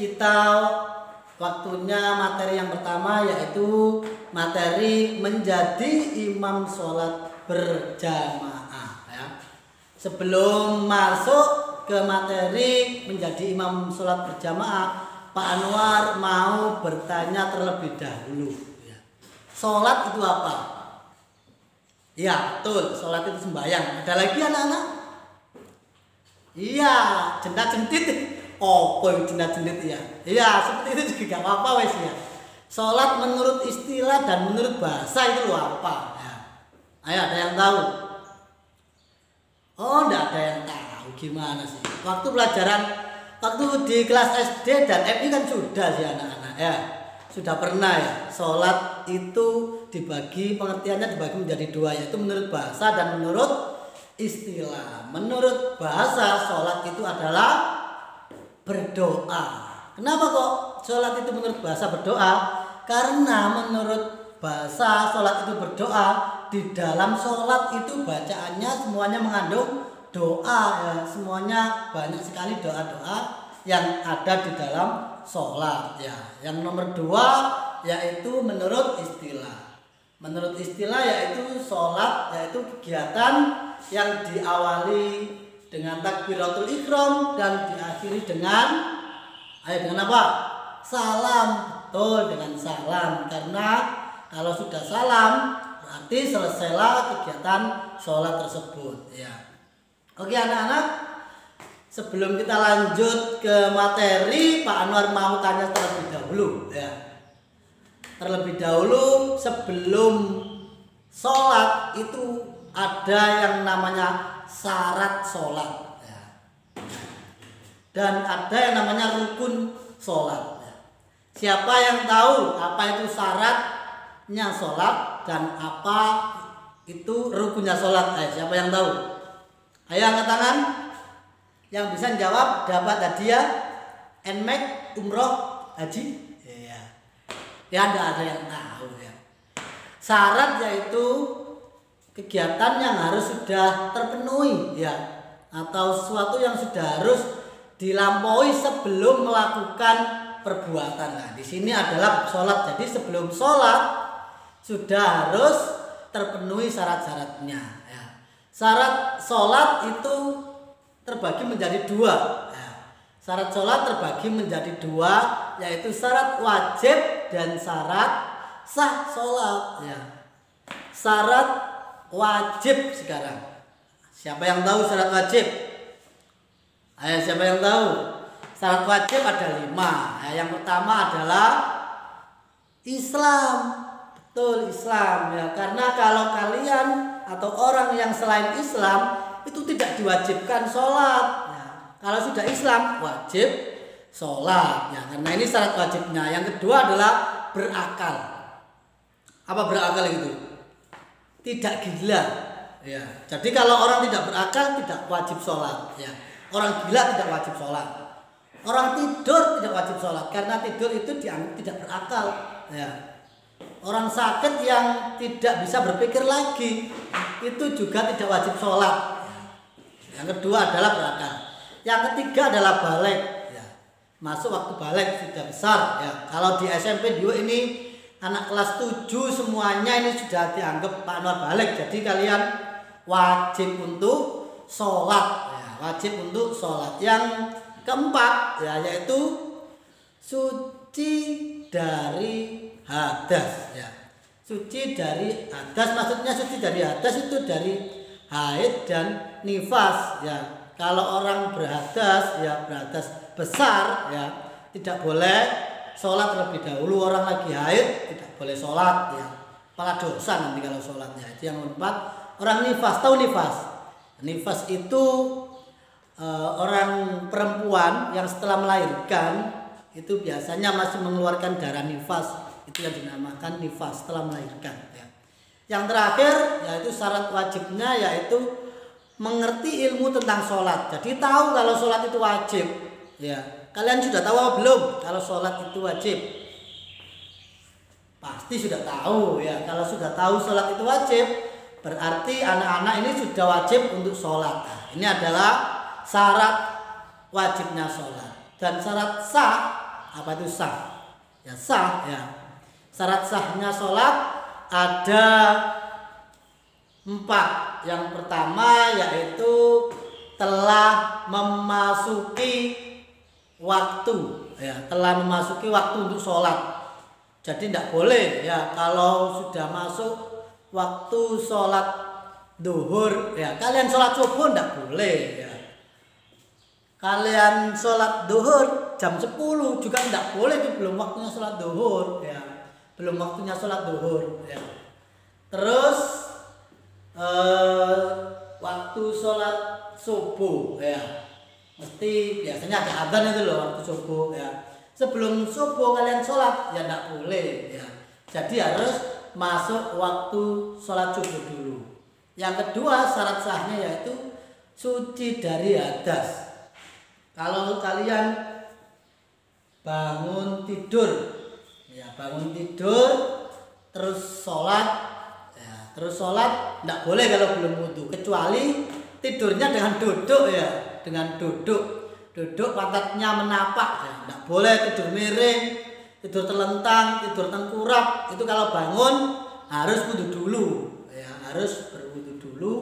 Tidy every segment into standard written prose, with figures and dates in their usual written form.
kita waktunya materi yang pertama, yaitu materi menjadi imam sholat berjamaah ya. Sebelum masuk ke materi menjadi imam sholat berjamaah, Pak Anwar mau bertanya terlebih dahulu ya. Sholat itu apa? Ya betul, sholat itu sembahyang. Ada lagi anak-anak? Iya, jendak-jendit. Oh, jendak-jendit ya. Iya, seperti itu juga gak apa-apa wes ya. Sholat menurut istilah dan menurut bahasa itu apa ya. Ayo, ada yang tahu? Oh, enggak ada yang tahu. Gimana sih? Waktu di kelas SD dan MI kan sudah sih anak-anak ya. Sudah pernah ya. Sholat itu pengertiannya dibagi menjadi dua, yaitu menurut bahasa dan menurut istilah. Menurut bahasa, sholat itu adalah berdoa. Kenapa kok sholat itu menurut bahasa berdoa? Karena menurut bahasa sholat itu berdoa. Di dalam sholat itu bacaannya semuanya mengandung doa ya. Semuanya banyak sekali doa-doa yang ada di dalam sholat ya. Yang nomor dua yaitu menurut istilah. Menurut istilah yaitu sholat yaitu kegiatan yang diawali dengan takbiratul ihram dan diakhiri dengan apa? Salam. Betul, dengan salam. Karena kalau sudah salam berarti selesailah kegiatan sholat tersebut ya. Oke anak-anak, sebelum kita lanjut ke materi, Pak Anwar mau tanya terlebih dahulu ya. Terlebih dahulu sebelum sholat itu ada yang namanya syarat sholat ya. Dan ada yang namanya rukun sholat ya. Siapa yang tahu apa itu syaratnya sholat dan apa itu rukunnya sholat? Siapa yang tahu? Ayo angkat tangan. Yang bisa jawab dapat hadiah NMAX umroh haji. Ya tidak ada yang tahu ya. Syarat yaitu kegiatan yang harus sudah terpenuhi ya, atau sesuatu yang sudah harus dilampaui sebelum melakukan perbuatan. Nah, di sini adalah sholat. Jadi sebelum sholat sudah harus terpenuhi syarat-syaratnya ya. Syarat sholat itu terbagi menjadi dua ya. Syarat sholat terbagi menjadi dua, yaitu syarat wajib dan syarat sah sholat ya. Syarat wajib sekarang. Siapa yang tahu syarat wajib? Ayo, siapa yang tahu? Syarat wajib ada 5. Yang pertama adalah Islam. Betul, Islam ya. Karena kalau kalian atau orang yang selain Islam itu tidak diwajibkan sholat ya. Kalau sudah Islam wajib sholat ya. Karena ini syarat wajibnya. Yang kedua adalah berakal. Apa berakal itu? Tidak gila ya. Jadi kalau orang tidak berakal tidak wajib sholat ya. Orang gila tidak wajib sholat. Orang tidur tidak wajib sholat karena tidur itu dianggap tidak berakal ya. Orang sakit yang tidak bisa berpikir lagi itu juga tidak wajib sholat. Yang kedua adalah berakal. Yang ketiga adalah balik ya. Masuk waktu balik sudah besar ya. Kalau di SMP dulu ini anak kelas 7 semuanya ini sudah dianggap Pak Anwar balik. Jadi kalian wajib untuk sholat ya. Wajib untuk sholat. Yang keempat ya, yaitu suci dari hadas ya. Suci dari hadas, maksudnya suci dari hadas itu dari haid dan nifas ya. Kalau orang berhadas ya, berhadas besar ya, tidak boleh sholat terlebih dahulu. Orang lagi haid tidak boleh sholat ya, malah dosa nanti kalau sholatnya. Itu yang keempat. Orang nifas, tahu nifas? Nifas itu orang perempuan yang setelah melahirkan itu biasanya masih mengeluarkan darah nifas. Itu yang dinamakan nifas setelah melahirkan ya. Yang terakhir yaitu syarat wajibnya yaitu mengerti ilmu tentang sholat. Jadi tahu kalau sholat itu wajib ya. Kalian sudah tahu apa belum kalau sholat itu wajib? Pasti sudah tahu ya. Kalau sudah tahu sholat itu wajib, berarti anak-anak ini sudah wajib untuk sholat. Nah, ini adalah syarat wajibnya sholat. Dan syarat sah Apa itu sah? Ya sah ya. Syarat sahnya sholat ada 4. Yang pertama yaitu telah memasuki waktu ya, telah memasuki waktu untuk sholat. Jadi tidak boleh ya kalau sudah masuk waktu sholat duhur ya kalian sholat subuh tidak boleh ya. Kalian sholat duhur jam 10 juga tidak boleh, itu belum waktunya sholat duhur ya, belum waktunya sholat duhur ya. Terus waktu sholat subuh ya mesti biasanya ada adzan itu loh waktu subuh ya. Sebelum subuh kalian sholat ya tidak boleh ya. Jadi harus masuk waktu sholat subuh dulu. Yang kedua syarat sahnya yaitu suci dari hadas. Kalau kalian bangun tidur ya, bangun tidur terus sholat ya, terus sholat tidak boleh kalau belum wudu, kecuali tidurnya dengan duduk ya, dengan duduk pantatnya menapak ya, tidak boleh tidur miring, tidur telentang, tidur tengkurap. Itu kalau bangun harus wudu dulu ya, harus berwudu dulu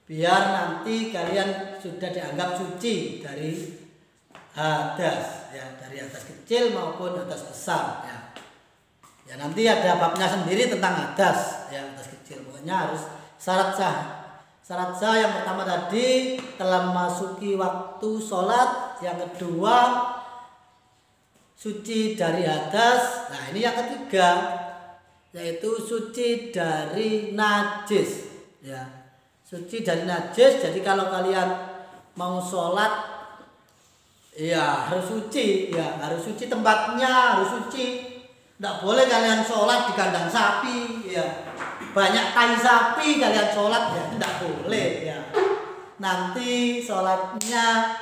biar nanti kalian sudah dianggap suci dari hadas ya, dari hadas kecil maupun hadas besar ya. Ya nanti ada babnya sendiri tentang hadas ya, hadas kecil. Pokoknya harus syarat sah. Syarat sah yang pertama tadi telah memasuki waktu sholat. Yang kedua suci dari hadas. Nah ini yang ketiga yaitu suci dari najis ya. Suci dari najis. Jadi kalau kalian mau sholat ya harus suci ya, harus suci tempatnya, harus suci. Tidak boleh kalian sholat di kandang sapi ya, banyak tai sapi kalian sholat ya, tidak boleh ya. Nanti sholatnya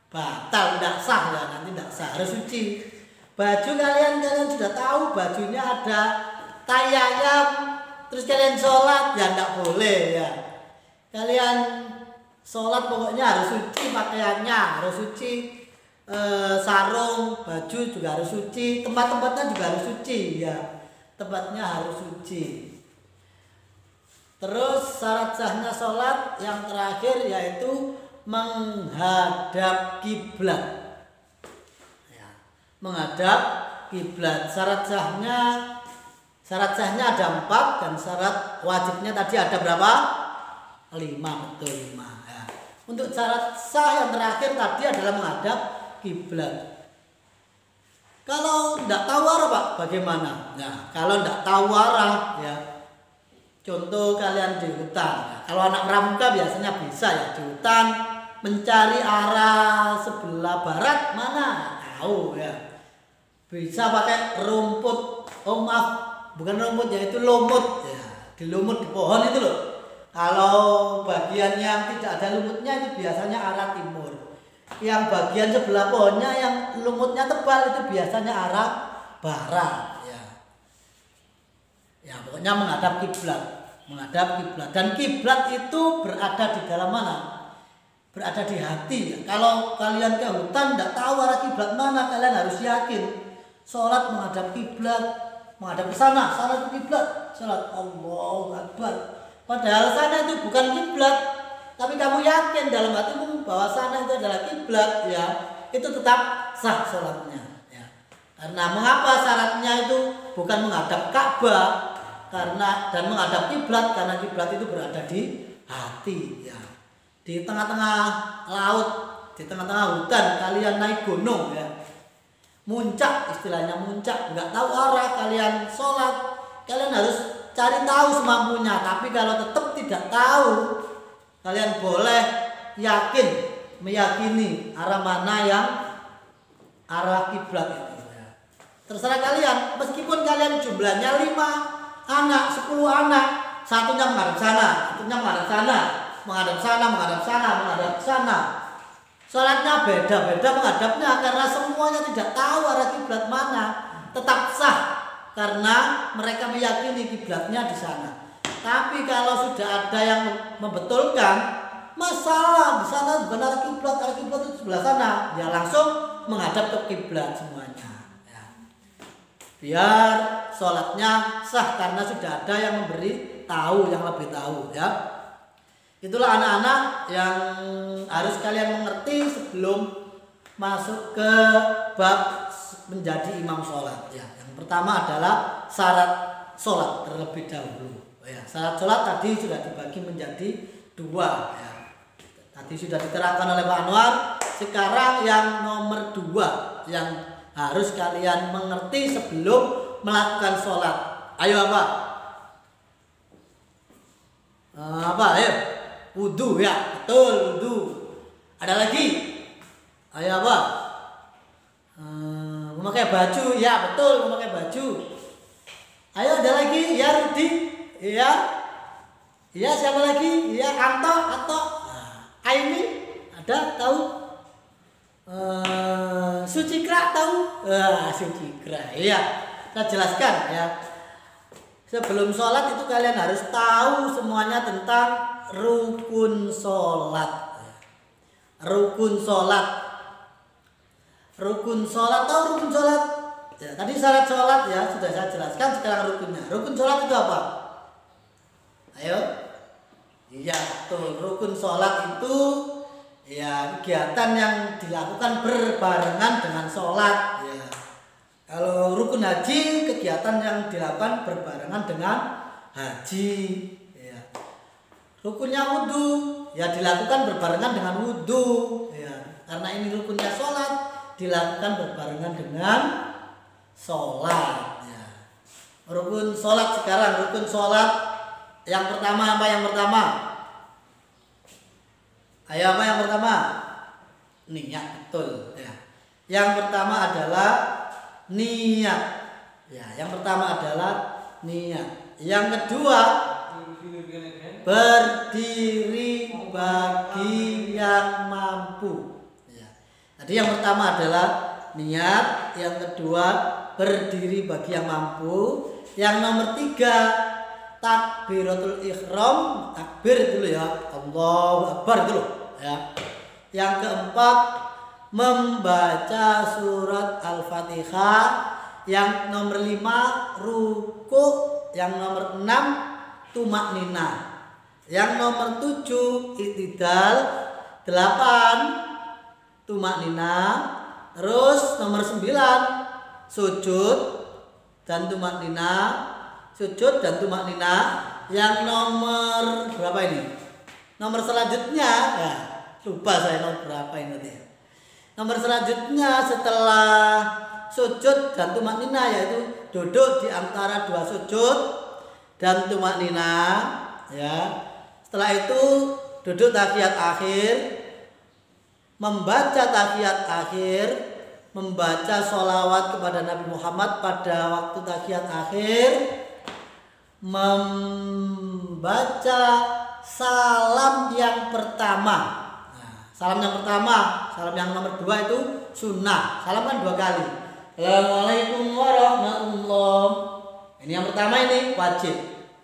batal, tidak sah ya, nanti tidak sah, harus suci. Baju kalian sudah tahu bajunya ada tai ayam, terus kalian sholat ya tidak boleh ya. Kalian sholat pokoknya harus suci pakaiannya, harus suci sarung, baju juga harus suci, tempat-tempatnya juga harus suci ya, tempatnya harus suci. Terus syarat sahnya sholat yang terakhir yaitu menghadap kiblat ya, menghadap kiblat. Syarat sahnya ada 4 dan syarat wajibnya tadi ada berapa? 5, betul 5 ya. Untuk syarat sah yang terakhir tadi adalah menghadap kiblat. Kalau tidak tahu arah Pak, bagaimana? Nah, kalau tidak tahu arah ya, contoh kalian di hutan ya. Kalau anak pramuka biasanya bisa ya di hutan mencari arah sebelah barat mana, tahu ya. Bisa pakai rumput, oh maaf, bukan rumput ya, itu lumut ya. Di lumut di pohon itu loh. Kalau bagian yang tidak ada lumutnya itu biasanya arah timur. Yang bagian sebelah pohonnya yang lumutnya tebal itu biasanya arah barat ya. Ya pokoknya menghadap kiblat, menghadap kiblat. Dan kiblat itu berada di dalam mana? Berada di hati ya. Kalau kalian ke hutan tidak tahu arah kiblat mana, kalian harus yakin sholat menghadap kiblat, menghadap ke sana, salah ke kiblat, sholat Allahu Akbar. Padahal sana itu bukan kiblat, tapi kamu yakin dalam hatimu bahwa sana itu adalah kiblat ya, itu tetap sah sholatnya ya. Karena mengapa syaratnya itu bukan menghadap Ka'bah karena dan menghadap kiblat, karena kiblat itu berada di hati ya. Di tengah-tengah laut, di tengah-tengah hutan kalian naik gunung ya, muncak istilahnya, muncak nggak tahu arah kalian sholat, kalian harus cari tahu semampunya. Tapi kalau tetap tidak tahu, kalian boleh meyakini arah mana yang arah kiblat itu ya. Terserah kalian, meskipun kalian jumlahnya 5 anak, 10 anak, satunya menghadap sana, satunya menghadap sana, menghadap sana, menghadap sana, menghadap sana. Sholatnya beda-beda menghadapnya karena semuanya tidak tahu arah kiblat mana, tetap sah karena mereka meyakini kiblatnya di sana. Tapi kalau sudah ada yang membetulkan masalah di sana bukan arah kiblat itu sebelah sana, ya langsung menghadap ke kiblat semuanya. Ya. Biar sholatnya sah karena sudah ada yang memberi tahu, yang lebih tahu ya. Itulah anak-anak yang harus kalian mengerti sebelum masuk ke bab menjadi imam sholat ya. Yang pertama adalah syarat sholat terlebih dahulu ya. Syarat sholat tadi sudah dibagi menjadi dua ya. Tadi sudah diterangkan oleh Pak Anwar. Sekarang yang nomor 2 yang harus kalian mengerti sebelum melakukan sholat. Ayo apa? Ayo, wudu ya, betul wudu. Ada lagi? Ayo apa? Memakai baju ya, betul memakai baju. Ayo ada lagi? Ya Rudi, ya, ya siapa lagi? Ya Anto, Aini, ada tahu? Sucikra tahu? Sucikra, iya. Saya jelaskan ya. Sebelum sholat itu kalian harus tahu semuanya tentang rukun sholat. Rukun sholat. Rukun sholat tahu rukun sholat? Ya, tadi syarat sholat ya sudah saya jelaskan. Sekarang rukunnya. Rukun sholat itu apa? Ayo. Iya betul. Rukun sholat itu ya kegiatan yang dilakukan berbarengan dengan sholat. Ya. Kalau rukun haji kegiatan yang dilakukan berbarengan dengan haji. Ya. Rukunnya wudhu ya dilakukan berbarengan dengan wudhu. Ya. Karena ini rukunnya sholat dilakukan berbarengan dengan sholat. Ya. Rukun sholat sekarang rukun sholat. Yang pertama apa yang pertama? Ayo apa yang pertama? Niat betul ya. Yang pertama adalah niat. Ya, yang pertama adalah niat. Yang kedua berdiri bagi yang mampu. Ya. Tadi yang pertama adalah niat, yang kedua berdiri bagi yang mampu, yang nomor 3 takbiratul ihram, takbir dulu ya, Allahu Akbar dulu ya. Yang keempat membaca surat Al-Fatihah, yang nomor 5 ruku, yang nomor 6 tumak nina, yang nomor 7 i'tidal, 8 tumak nina, terus nomor 9 sujud dan tumak nina. Sujud dan tumak nina. Yang nomor berapa ini? Nomor selanjutnya ya, lupa saya nomor berapa ini tadi. Nomor selanjutnya setelah sujud dan tumak nina yaitu duduk di antara 2 sujud dan tumak nina ya. Setelah itu duduk tahiyat akhir, membaca tahiyat akhir, membaca sholawat kepada Nabi Muhammad pada waktu tahiyat akhir, membaca salam yang pertama. Nah, salam yang pertama, salam yang nomor 2 itu sunnah. Salam kan 2 kali. Assalamualaikum warahmatullahi. Ini yang pertama ini wajib.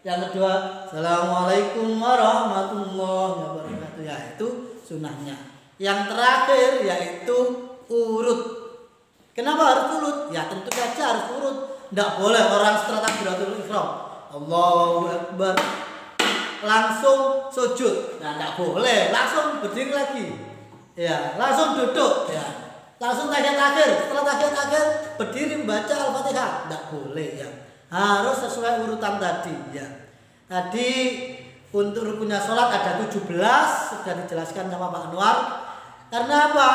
Yang kedua, Assalamualaikum warahmatullahi wabarakatuh. Ya, itu sunnahnya. Yang terakhir yaitu urut. Kenapa harus urut? Ya tentu saja harus urut. Tidak boleh orang setelah takbiratul ihram Allahu Akbar langsung sujud. Nah, tidak boleh. Langsung berdiri lagi. Ya, langsung duduk. Ya, langsung tahiyat akhir. Setelah tahiyat akhir berdiri membaca Al-Fatihah. Tidak boleh ya. Harus sesuai urutan tadi. Ya. Tadi untuk rukunnya sholat ada 17 sudah dijelaskan sama Pak Anwar. Karena apa?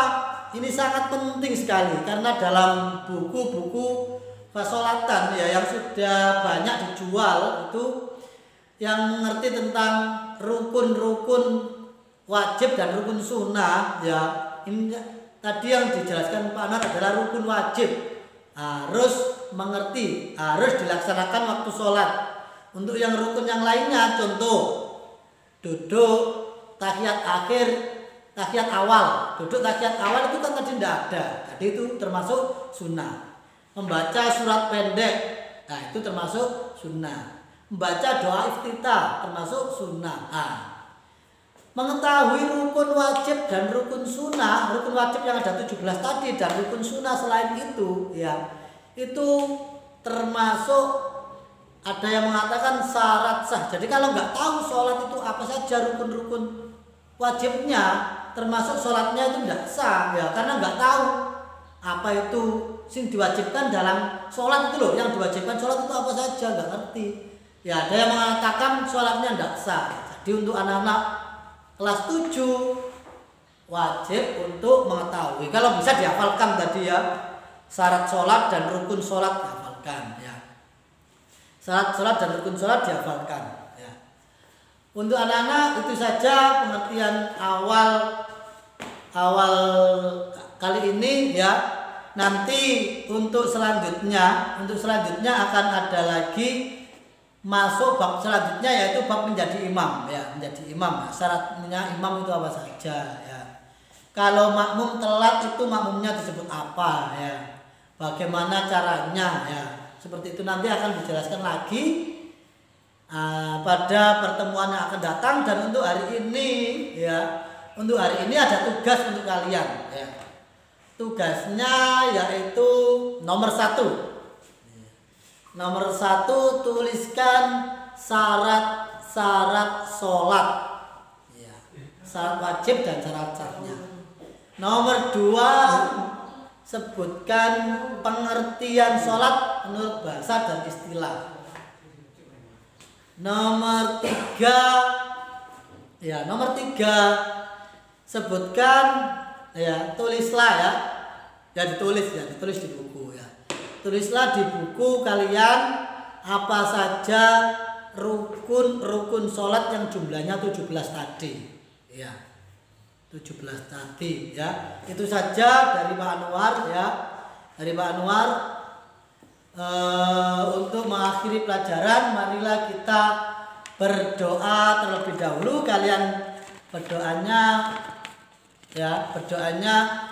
Ini sangat penting sekali karena dalam buku-buku fasolatan ya yang sudah banyak dijual itu yang mengerti tentang rukun-rukun wajib dan rukun sunnah ya. Ini tadi yang dijelaskan Pak Anwar adalah rukun wajib, harus mengerti, harus dilaksanakan waktu sholat. Untuk yang rukun yang lainnya contoh duduk tahiyat akhir, tahiyat awal. Duduk tahiyat awal itu kan tadi tidak ada. Tadi itu termasuk sunnah. Membaca surat pendek, nah itu termasuk sunnah. Membaca doa iftitah termasuk sunnah. Nah, Mengetahui rukun wajib dan rukun sunnah, rukun wajib yang ada 17 tadi dan rukun sunnah selain itu, ya, itu termasuk ada yang mengatakan syarat sah. Jadi kalau nggak tahu sholat itu apa saja rukun-rukun wajibnya, termasuk sholatnya itu nggak sah, ya, karena nggak tahu apa itu sing diwajibkan dalam sholat itu loh, yang diwajibkan sholat itu apa saja nggak ngerti. Ya, ada yang mengatakan sholatnya nggak sah. Jadi untuk anak-anak kelas 7 wajib untuk mengetahui. Kalau bisa dihafalkan tadi ya, syarat sholat dan rukun sholat dihafalkan ya. Syarat sholat dan rukun sholat dihafalkan ya. Untuk anak-anak itu saja pengertian awal kali ini ya. Nanti untuk selanjutnya akan ada lagi masuk bab selanjutnya, yaitu bab menjadi imam ya. Menjadi imam, syaratnya imam itu apa saja ya. Kalau makmum telat itu makmumnya disebut apa ya, bagaimana caranya ya, seperti itu nanti akan dijelaskan lagi pada pertemuan yang akan datang. Dan untuk hari ini ya, untuk hari ini ada tugas untuk kalian ya. Tugasnya yaitu nomor 1, tuliskan syarat sholat ya, syarat wajib dan syarat sahnya. Nomor 2, sebutkan pengertian sholat menurut bahasa dan istilah. Nomor 3, sebutkan ya, tulislah ya, ditulis di buku ya. Tulislah di buku kalian apa saja rukun sholat yang jumlahnya 17 tadi ya. 17 tadi ya. Itu saja dari Pak Anwar ya. Dari Pak Anwar untuk mengakhiri pelajaran, marilah kita berdoa terlebih dahulu. Kalian berdoanya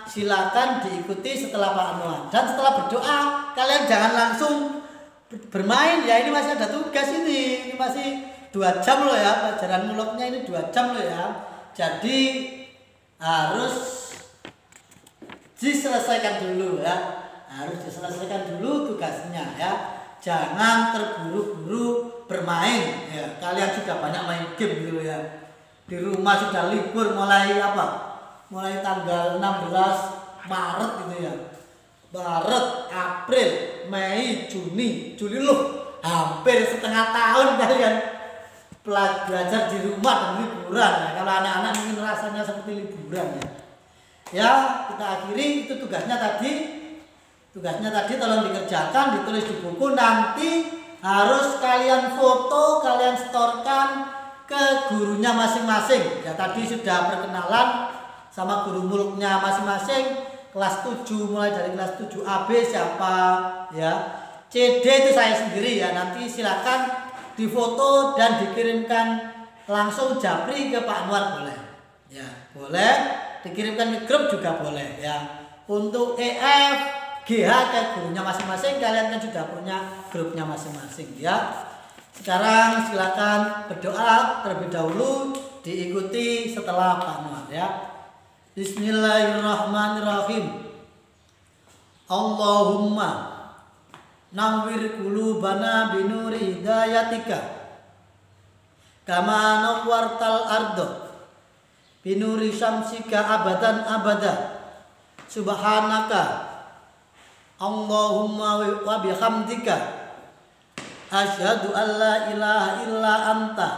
silakan diikuti setelah Pak Anwar. Dan setelah berdoa kalian jangan langsung bermain ya, ini masih ada tugas ini masih 2 jam loh ya, pelajaran muloknya ini 2 jam loh ya. Jadi harus diselesaikan dulu ya, tugasnya ya. Jangan terburu-buru bermain ya. Kalian sudah banyak main game gitu ya, di rumah sudah libur mulai tanggal 16 Maret gitu ya. Maret, April, Mei, Juni loh, hampir setengah tahun kalian belajar di rumah dan liburan ya. Kalau anak-anak mungkin rasanya seperti liburan ya. Ya, kita akhiri itu tugasnya tadi. Tolong dikerjakan, ditulis di buku. Nanti harus kalian foto, kalian setorkan ke gurunya masing-masing. Ya, tadi sudah perkenalan sama guru muluknya masing-masing. Kelas 7, mulai dari kelas 7 AB siapa ya. CD itu saya sendiri ya. Nanti silakan difoto dan dikirimkan langsung japri ke Pak Anwar boleh. Ya, boleh. Dikirimkan ke grup juga boleh ya. Untuk EF, GH ke gurunya masing-masing, kalian kan sudah punya grupnya masing-masing ya. Sekarang silakan berdoa terlebih dahulu, diikuti setelah Pak Anwar ya. Bismillahirrahmanirrahim. Allahumma nawwir qulubana binuri hidayatika kama nawwartal ardo binuri syamsika abadan abada. Subhanaka Allahumma wa bihamdika asyhadu an la ilaha illa anta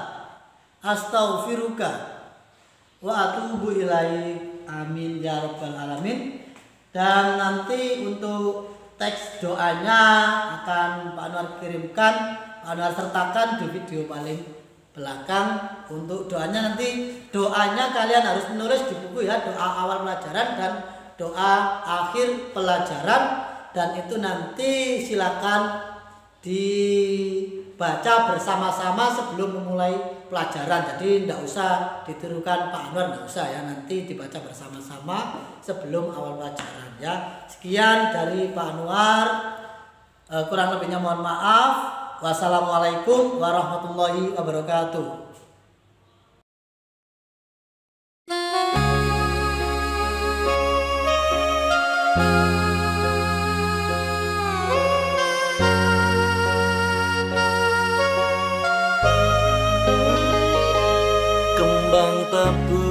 astaghfiruka wa atubu ilaik. Amin ya rabbal alamin. Dan nanti untuk teks doanya akan Pak Anwar kirimkan, Pak Anwar sertakan di video paling belakang. Untuk doanya nanti, doanya kalian harus menulis di buku ya, doa awal pelajaran dan doa akhir pelajaran. Dan itu nanti silakan dibaca bersama-sama sebelum memulai pelajaran. Jadi tidak usah ditirukan Pak Anwar, tidak usah ya, nanti dibaca bersama-sama sebelum awal pelajaran ya. Sekian dari Pak Anwar, kurang lebihnya mohon maaf. Wassalamualaikum warahmatullahi wabarakatuh. kembang tebu